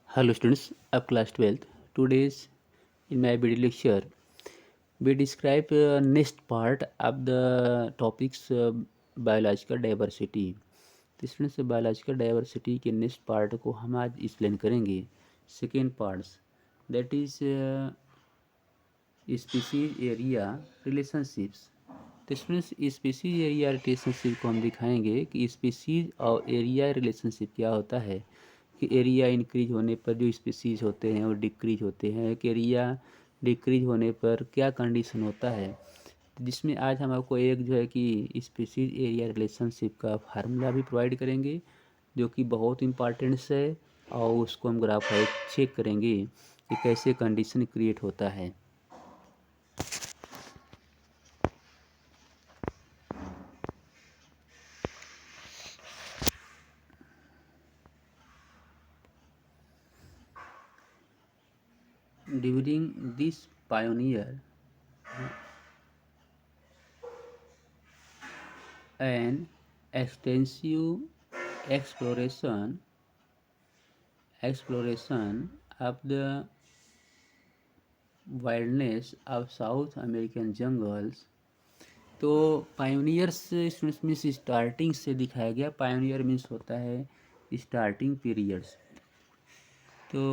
Hello students of class 12th. Today's in my video lecture we describe next part of the topics biological diversity. तो students biological diversity के next part को हम आज explain करेंगे. Second parts that is species area relationships. तो students species area relationship को हम दिखाएंगे कि स्पीसीज और एरिया रिलेशनशिप क्या होता है, कि एरिया इंक्रीज होने पर जो स्पीसीज होते हैं वो डिक्रीज होते हैं, कि एरिया डिक्रीज होने पर क्या कंडीशन होता है. जिसमें आज हम आपको एक जो है कि स्पीसीज एरिया रिलेशनशिप का फार्मूला भी प्रोवाइड करेंगे जो कि बहुत इम्पॉर्टेंट्स है, और उसको हम ग्राफाइक चेक करेंगे कि कैसे कंडीशन क्रिएट होता है. During this pioneer and extensive exploration of the wilderness of South American jungles. तो पायोनियर्स स्टूडेंट्स मीन्स स्टार्टिंग से दिखाया गया. पायोनियर मीन्स होता है स्टार्टिंग पीरियड्स. तो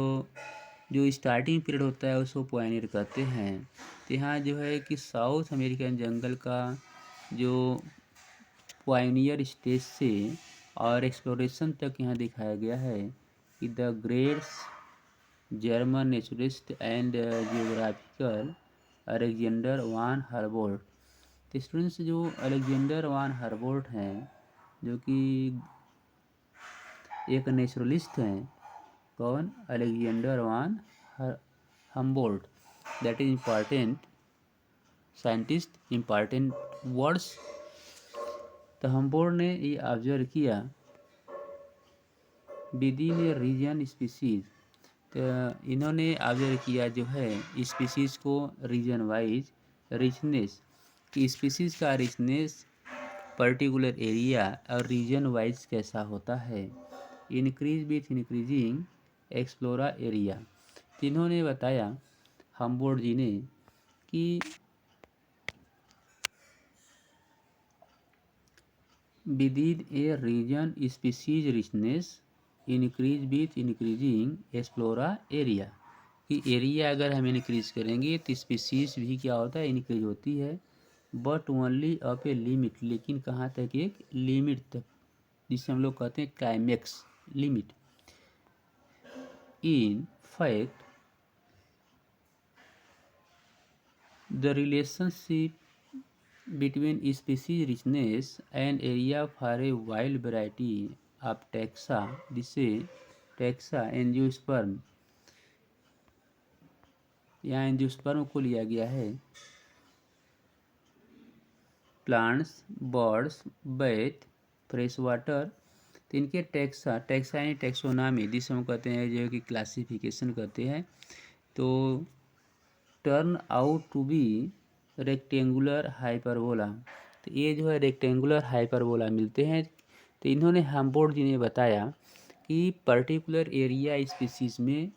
जो स्टार्टिंग पीरियड होता है उसको पायोनियर कहते हैं. तो यहाँ जो है कि साउथ अमेरिकन जंगल का जो पायोनियर स्टेज से और एक्सप्लोरेशन तक यहाँ दिखाया गया है कि the great German naturalist and geographical Alexander von Humboldt. तो स्टूडेंट्स जो अलेक्जेंडर वान हर्बोल्ट हैं जो कि एक नेचुरलिस्ट हैं. कौन? Alexander one Humboldt. That is important scientist, important words. तो हम्बोल्ट ने ये ऑब्जर्व किया विदिन ए रीजन स्पीसीज. तो इन्होंने ऑब्जर्व किया जो है स्पीसीज को रीजन वाइज रिचनेस, कि स्पीसीज का रिचनेस पर्टिकुलर एरिया और रीजन वाइज कैसा होता है. Increase with increasing explored area. तो इन्होंने बताया हम्बोल्ट जी ने कि within a region species richness increase with increasing explored area, कि एरिया अगर हम इंक्रीज करेंगे तो स्पीसीज भी क्या होता है, इंक्रीज होती है. But only up a limit, लेकिन कहाँ तक, एक लिमिट तक, जिसे हम लोग कहते हैं climax limit. In fact the relationship between species richness and area for a wide variety of taxa, जिसे टैक्सा एंजियोस्पर्म, यहाँ एंजियोस्पर्म को लिया गया है, plants, birds, bat, fresh water. तो इनके टैक्सा यानी टैक्सोनॉमी, जिसे हम कहते हैं जो है कि क्लासिफिकेशन करते हैं, तो turn out to be rectangular hyperbola. तो ये जो है रेक्टेंगुलर हाइपरबोला मिलते हैं. तो इन्होंने हम्बोल्ट जी ने बताया कि पर्टिकुलर एरिया स्पीसीज में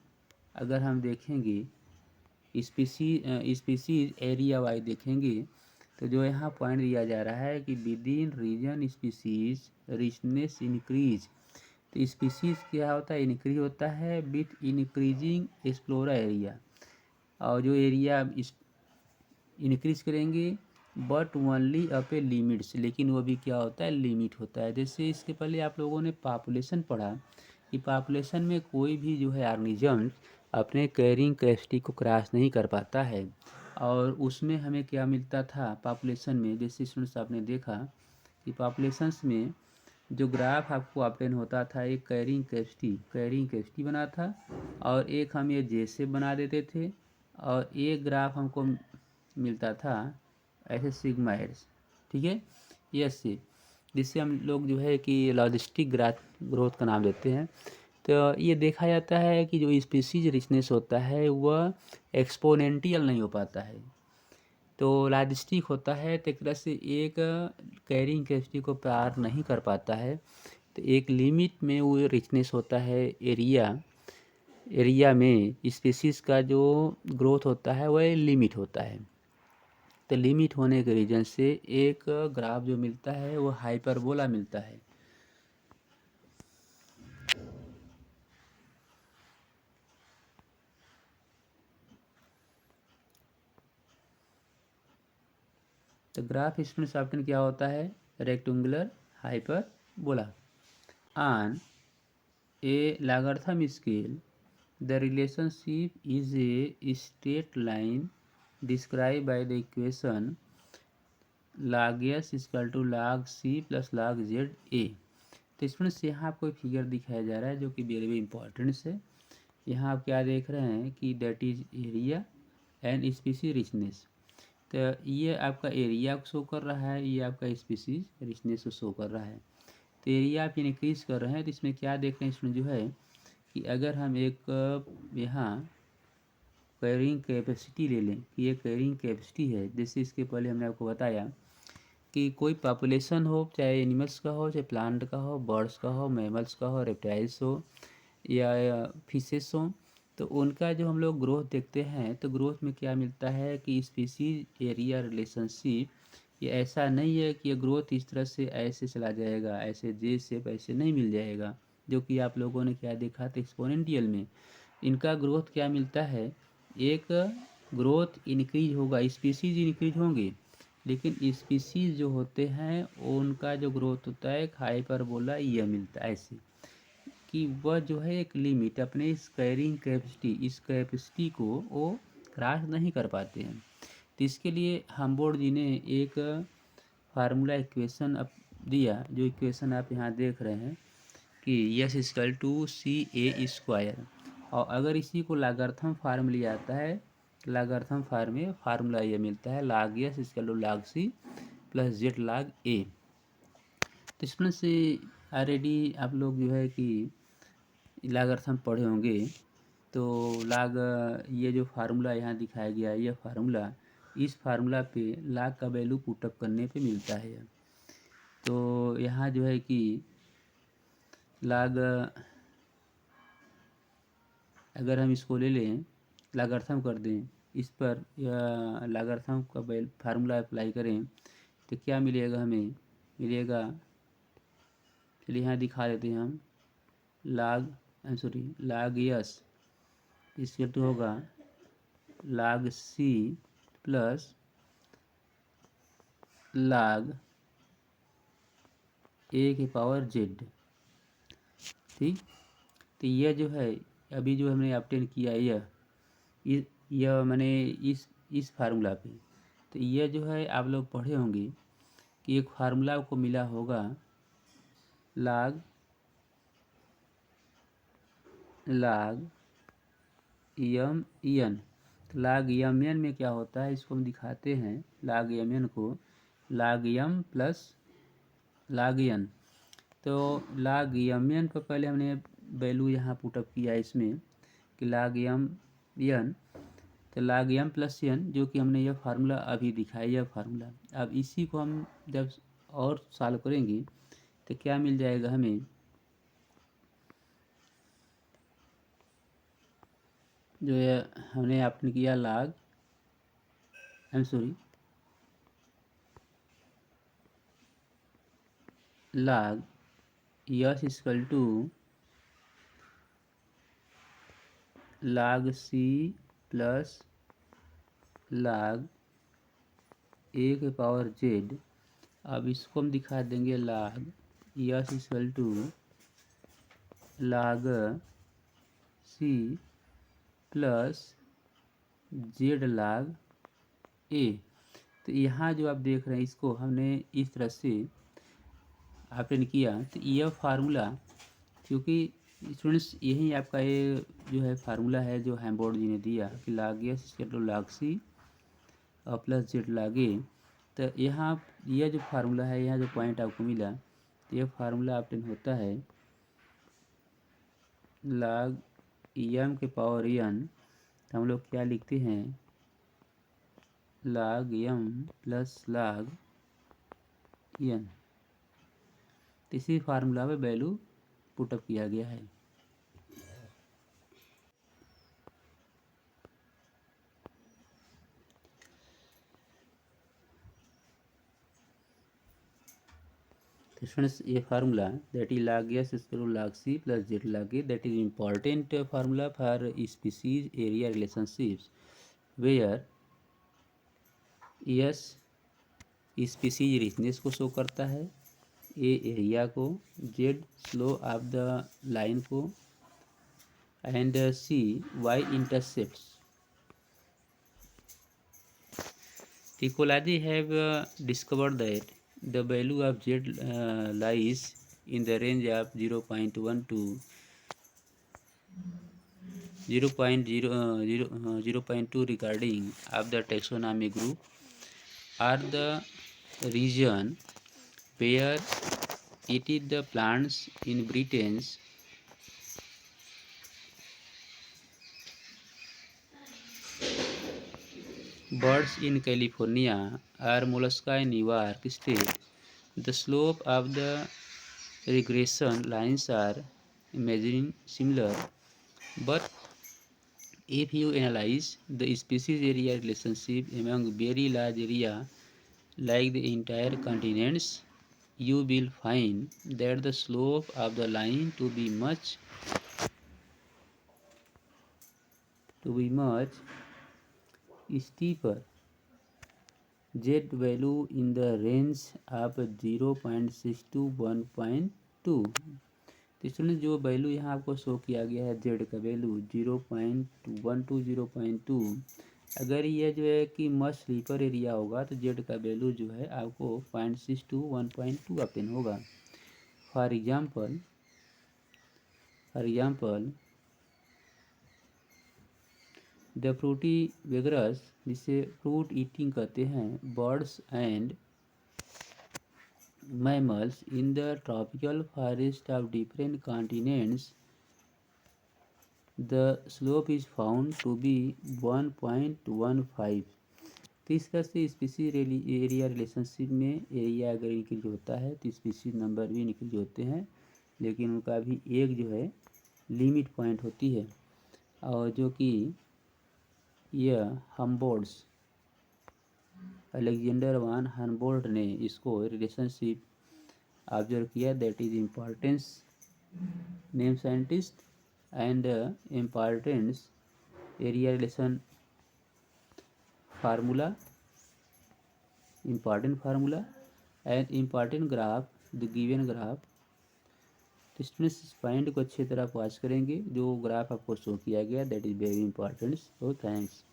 अगर हम देखेंगे स्पीसीज एरिया वाइज देखेंगे तो जो यहाँ पॉइंट दिया जा रहा है कि within region species richness increase. तो स्पीसीज क्या होता है, इंक्रीज होता है विथ इंक्रीजिंग एक्सप्लोरा एरिया, और जो एरिया इंक्रीज करेंगे but only up A limits, लेकिन वो भी क्या होता है, लिमिट होता है. जैसे इसके पहले आप लोगों ने पॉपुलेशन पढ़ा कि पॉपुलेशन में कोई भी जो है ऑर्गेनिज्म अपने कैरिंग कैपेसिटी को क्रॉस नहीं कर पाता है. और उसमें हमें क्या मिलता था पॉपुलेशन में, जैसे स्टूडेंट्स आपने देखा कि पॉपुलेशंस में जो ग्राफ आपको ऑब्टेन होता था, एक कैरिंग कैपेसिटी बना था, और एक हम ये जैसे बना देते थे, और एक ग्राफ हमको मिलता था ऐसे सिग्मा एड्स. ठीक है, यस से, जिससे हम लोग जो है कि लॉजिस्टिक ग्रोथ का नाम देते हैं. तो ये देखा जाता है कि जो स्पीसीज रिचनेस होता है वह एक्सपोनेंटियल नहीं हो पाता है, तो लॉजिस्टिक होता है, तो एक तरह से एक कैरिंग कैपेसिटी को पार नहीं कर पाता है. तो एक लिमिट में वो रिचनेस होता है एरिया, एरिया में स्पीसीज का जो ग्रोथ होता है वह लिमिट होता है। तो लिमिट होने के रीजन से एक ग्राफ जो मिलता है वो हाइपरबोला मिलता है। तो ग्राफ स्टूडेंट्स ऑप्शन क्या होता है? Rectangular hyperbola. On A logarithm scale the relationship is a straight line described by the equation log s equal to log c plus log z a। तो स्टूडेंट्स यहाँ आपको एक फिगर दिखाया जा रहा है जो कि वेरी वेरी इंपॉर्टेंट है। यहाँ आप क्या देख रहे हैं कि that is area and species richness. तो ये आपका एरिया को शो कर रहा है, ये आपका स्पीसीज रिचनेस को शो कर रहा है। तो एरिया आप इंक्रीज कर रहे हैं तो इसमें क्या देख रहे हैं स्टूडेंट जो है कि अगर हम एक यहाँ कैरिंग कैपेसिटी ले लें कि ये कैरिंग कैपेसिटी है, जैसे इसके पहले हमने आपको बताया कि कोई पॉपुलेशन हो, चाहे एनिमल्स का हो, चाहे प्लांट का हो, बर्ड्स का हो, मैमल्स का हो, रेप्टाइल्स हो या फिशेस हो, तो उनका जो हम लोग ग्रोथ देखते हैं तो ग्रोथ में क्या मिलता है कि स्पीसीज एरिया रिलेशनशिप ये ऐसा नहीं है कि ये ग्रोथ इस तरह से ऐसे चला जाएगा, ऐसे जे शेप ऐसे नहीं मिल जाएगा, जो कि आप लोगों ने क्या देखा था एक्सपोनेंशियल में। इनका ग्रोथ क्या मिलता है, एक ग्रोथ इंक्रीज होगा, स्पीसीज इंक्रीज होंगे, लेकिन स्पीसीज जो होते हैं उनका जो ग्रोथ होता है एक हाइपरबोला यह मिलता है ऐसे कि वह जो है एक लिमिट अपने इस कैरिंग कैपेसिटी, इस कैपेसिटी को वो क्रॉस नहीं कर पाते हैं। तो इसके लिए हम्बोल्ट जी ने एक फार्मूला इक्वेशन दिया, जो इक्वेशन आप यहाँ देख रहे हैं कि S equal to C A square, और अगर इसी को लागर्थम फार्म लिया जाता है, लागर्थम फार्म में फार्मूला ये मिलता है log s equal to log c plus Z log a। तो इसमें से ऑलरेडी आप लोग जो है कि लागर्थम पढ़े होंगे। तो लाग ये जो फार्मूला यहाँ दिखाया गया है, यह फार्मूला, इस फार्मूला पे लाग का वैल्यू पुटअप करने पे मिलता है। तो यहाँ जो है कि लाग, अगर हम इसको ले लें लागर्थम कर दें इस पर, या लागर्थम का फार्मूला अप्लाई करें तो क्या मिलेगा हमें? मिलेगा, चलिए यहाँ दिखा देते हैं हम, लाग यस इसके तो होगा log c plus log a के पावर z। ठीक, तो यह जो है अभी जो हमने ऑब्टेन किया यह मैंने इस फार्मूला पे, तो यह जो है आप लोग पढ़े होंगे कि एक फार्मूला को मिला होगा log m n। log m n में क्या होता है इसको हम दिखाते हैं, log m n को log m plus log n। तो log m n पर पहले हमने वैल्यू यहाँ पुटअप किया इसमें कि log m n, तो log m प्लस n जो कि हमने यह फार्मूला अभी दिखाया, यह फार्मूला अब इसी को हम जब और सॉल्व करेंगे तो क्या मिल जाएगा हमें, जो है हमने आपने किया log log S equal to log c plus log a के पावर z। अब इसको हम दिखा देंगे log S equal to log c plus z log a। तो यहाँ जो आप देख रहे हैं इसको हमने इस तरह से आपने किया, तो यह फार्मूला, क्योंकि स्टूडेंट्स यही आपका ये जो है फार्मूला है जो हेम्बोल्ट जी ने दिया कि log s equal to log c और प्लस जेड log a। तो यहाँ यह जो फार्मूला है, यहाँ जो पॉइंट आपको मिला, तो यह फार्मूला ऑब्टेन होता है log m के पावर n। तो हम लोग क्या लिखते हैं, log m plus log n। इसी फार्मूला में वैल्यू पुटअप किया गया है। तो स्टूडेंट्स ये formula that is log s square log c plus z log a that is important formula for species area relationships where S species richness को show करता है, ए एरिया को, Z slope of the line को and C Y intercepts. Ecology have discovered that the value of Z lies in the range of 0.1 to 0.2 regarding of the taxonomy group or the region where it is the plants in Britain's birds in California or mollusca in New York State. The slope of the regression lines are imagined similar, but if you analyze the species area relationship among very large area like the entire continents, you will find that the slope of the line to be much steeper. Z value in the range of 0.6 to 1.2। तो student जो value यहाँ आपको show किया गया है Z का value 0.1 to 0.2, अगर ये जो है कि मच स्लीपर एरिया होगा तो जेड का वैल्यू जो है आपको 0.6 टू 1.2 ऑप्टेन होगा। For example the frugivorous, जिसे फ्रूट ईटिंग कहते हैं, birds and mammals in the tropical forest of different continents, the slope is found to be 1.15। तो इस तरह से स्पीसीज एरिया रिलेशनशिप में एरिया अगर इंक्रीज होता है तो स्पीसीज नंबर भी इंक्रीज होते हैं, लेकिन उनका भी एक जो है लिमिट पॉइंट होती है। और जो कि यह हम्बोल्ड्स अलेक्जेंडर वान हम्बोल्ट ने इसको रिलेशनशिप ऑब्जर्व किया, that is importance name scientist and importance area relation formula, important formula and important graph, the given graph. तो स्टूडेंट्स इस पॉइंट को अच्छी तरह वॉच करेंगे, जो ग्राफ आपको शो किया गया that is very important. So thanks.